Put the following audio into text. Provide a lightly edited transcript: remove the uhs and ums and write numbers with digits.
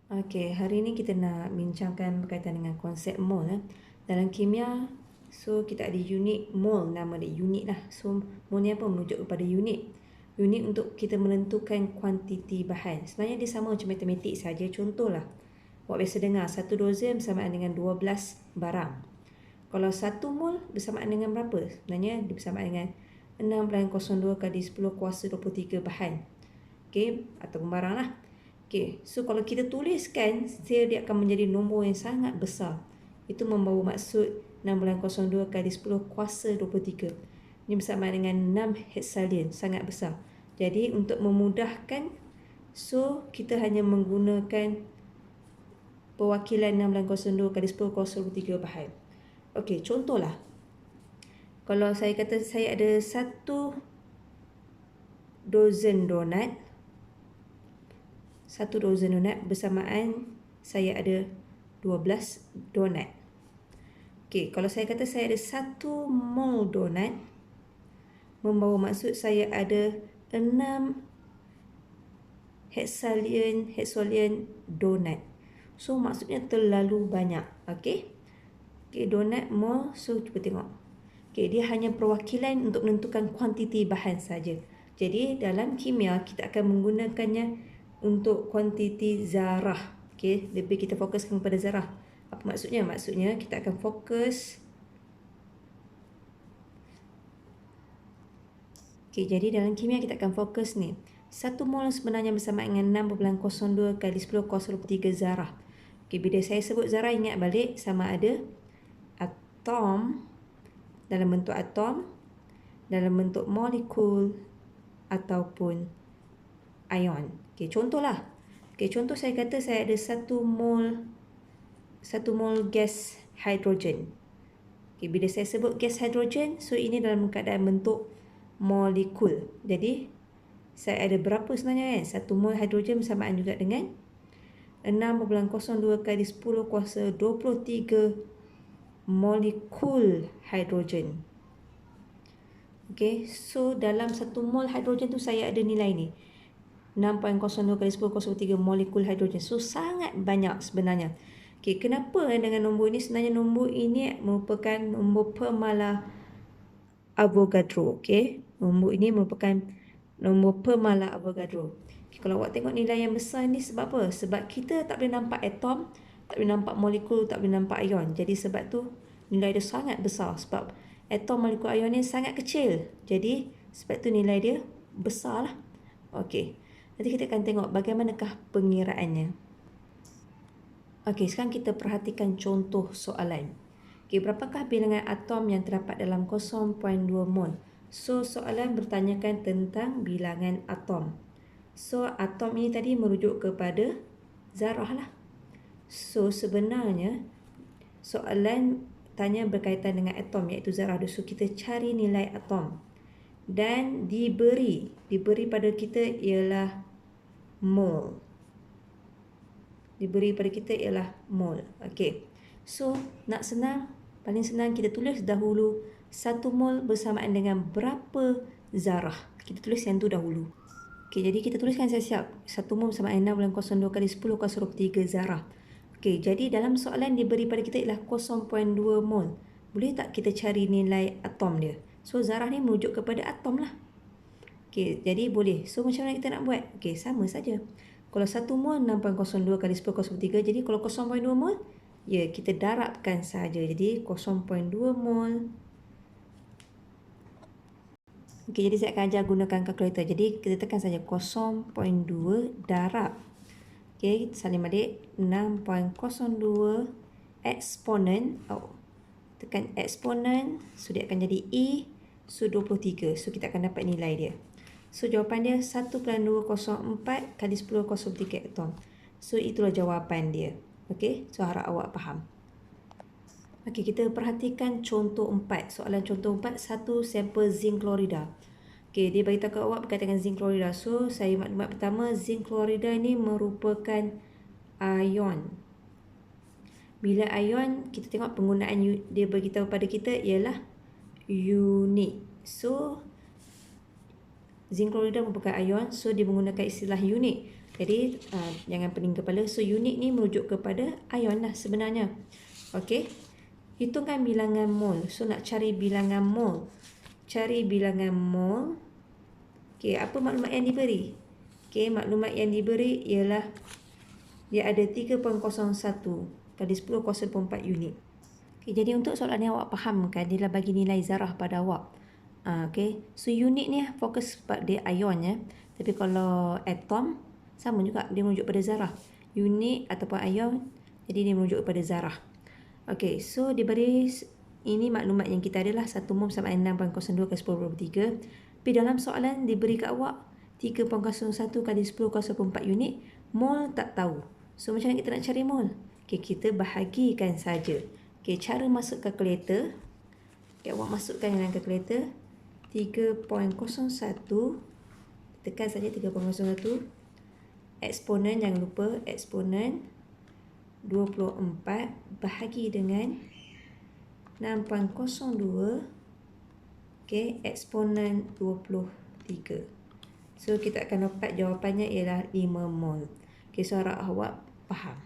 Okey, hari ini kita nak bincangkan berkaitan dengan konsep mol. Dalam kimia, so kita ada unit mol, nama dia unit lah. So mol ni apa? Merujuk kepada unit. Unit untuk kita menentukan kuantiti bahan. Sebenarnya dia sama macam matematik saja. Contohlah, awak biasa dengar 1 dozen bersamaan dengan 12 barang. Kalau 1 mol bersamaan dengan berapa? Sebenarnya dia bersamaan dengan 6.02 kali 10 kuasa 23 bahan. Okey, ataupun barang lah. Okey, so kalau kita tuliskan, dia akan menjadi nombor yang sangat besar. Itu membawa maksud 6.02 kali 10 kuasa 23. Ini bersamaan dengan 6 hexalien, sangat besar. Jadi untuk memudahkan, so kita hanya menggunakan perwakilan 6.02 kali 10 kuasa 23 bahan. Okey, contohlah. Kalau saya kata saya ada 1 dozen donat, 1 dozen donat bersamaan saya ada 12 donat. Okey, kalau saya kata saya ada 1 mol donat, membawa maksud saya ada 6 hexalien donat. So maksudnya terlalu banyak. Okey. Okey, donat mol, so cuba tengok. Okey, dia hanya perwakilan untuk menentukan kuantiti bahan saja. Jadi dalam kimia kita akan menggunakannya untuk kuantiti zarah. Okey, lebih kita fokuskan kepada zarah. Apa maksudnya? Maksudnya kita akan fokus. Okey, jadi dalam kimia kita akan fokus ni. 1 mol sebenarnya bersamaan dengan 6.02 kali 10 kuasa 23 zarah. Okey, bila saya sebut zarah, ingat balik sama ada atom, dalam bentuk atom, dalam bentuk molekul ataupun ion. Okey, contohlah. Okey, contoh saya kata saya ada 1 mol gas hidrogen. Okey, bila saya sebut gas hidrogen, so ini dalam keadaan bentuk molekul. Jadi saya ada berapa sebenarnya kan? 1 mol hidrogen bersamaan juga dengan 6.02 kali 10 kuasa 23 molekul hidrogen. Okey, so dalam 1 mol hidrogen tu saya ada nilai ni. 6.02 kali 10 kuasa 3 molekul hidrogen. So sangat banyak sebenarnya. Okey, kenapa dengan nombor ini? Sebenarnya nombor ini merupakan nombor Permala Avogadro. Okey, nombor ini merupakan nombor Permala Avogadro. Okay, kalau awak tengok nilai yang besar ni sebab apa? Sebab kita tak boleh nampak atom, tak boleh nampak molekul, tak boleh nampak ion. Jadi sebab tu nilai dia sangat besar. Sebab atom, molekul, ion ni sangat kecil. Jadi sebab tu nilai dia besar lah. Okey, nanti kita akan tengok bagaimanakah pengiraannya. Okey, sekarang kita perhatikan contoh soalan. Okey, berapakah bilangan atom yang terdapat dalam 0.2 mol? So, soalan bertanyakan tentang bilangan atom. So, atom ini tadi merujuk kepada zarah lah. So, sebenarnya soalan tanya berkaitan dengan atom iaitu zarah. So, kita cari nilai atom. Dan diberi pada kita ialah mol. Diberi pada kita ialah mol. Okey. So, nak senang, paling senang kita tulis dahulu 1 mol bersamaan dengan berapa zarah. Kita tulis yang tu dahulu. Okey, jadi kita tuliskan siap-siap. 1 mol bersamaan 6.02 kali 10 kuasa 23 zarah. Okey, jadi dalam soalan diberi pada kita ialah 0.2 mol. Boleh tak kita cari nilai atom dia? So, zarah ni merujuk kepada atom lah. Okey, jadi boleh. So, macam mana kita nak buat? Okey, sama saja. Kalau 1 mol 6.02 kali 10 kuasa 3. Jadi kalau 0.2 mol, ya kita darabkan saja. Jadi 0.2 mol. Okey, jadi saya akan ajar gunakan kalkulator. Jadi kita tekan saja 0.2 darab. Okey, salin balik 6.02 eksponen. Tekan eksponen, so dia akan jadi E, so 23. So kita akan dapat nilai dia. So jawapan dia 1.204 kali 10 kuasa 3 atom. So itulah jawapan dia. Okey, so harap awak faham. Okey, kita perhatikan contoh 4. Soalan contoh 4, 1 sampel zinc klorida. Okey, dia beritahu ke awak berkaitan dengan zinc klorida. So saya maklumat pertama, zinc klorida ini merupakan ion. Bila ion, kita tengok penggunaan dia beritahu pada kita ialah unit. So zinc klorida merupakan ion, so dia menggunakan istilah unit. Jadi jangan pening kepala. So unit ni merujuk kepada ion lah sebenarnya. Okey. Hitungkan bilangan mol. So nak cari bilangan mol. Cari bilangan mol. Okey, apa maklumat yang diberi? Okey, maklumat yang diberi ialah dia ada 3.01 kali 10 kuasa 4 unit. Okey, jadi untuk soalan yang awak fahamkan, dia lah bagi nilai zarah pada awak. Okey, so unit ni fokus pada ion ya. Tapi kalau atom sama juga, dia merujuk pada zarah. Unit ataupun ion, jadi dia merujuk pada zarah. Okey, so diberi ini maklumat yang kita adalah 1 mol sama dengan 6.02 kali 10 / 3. Tapi dalam soalan diberi kat awak 3.01 kali 10 kuasa 4 unit, mol tak tahu. So macam mana kita nak cari mol? Okey, kita bahagikan saja. Okey, cara masuk kalkulator. Okey, awak masukkan dalam kalkulator 3.01, tekan saja 3.01, eksponen, jangan lupa eksponen 24 bahagi dengan 6.02, okey, eksponen 23. So kita akan dapat jawapannya ialah 5 mol. Okey, so harap awak faham.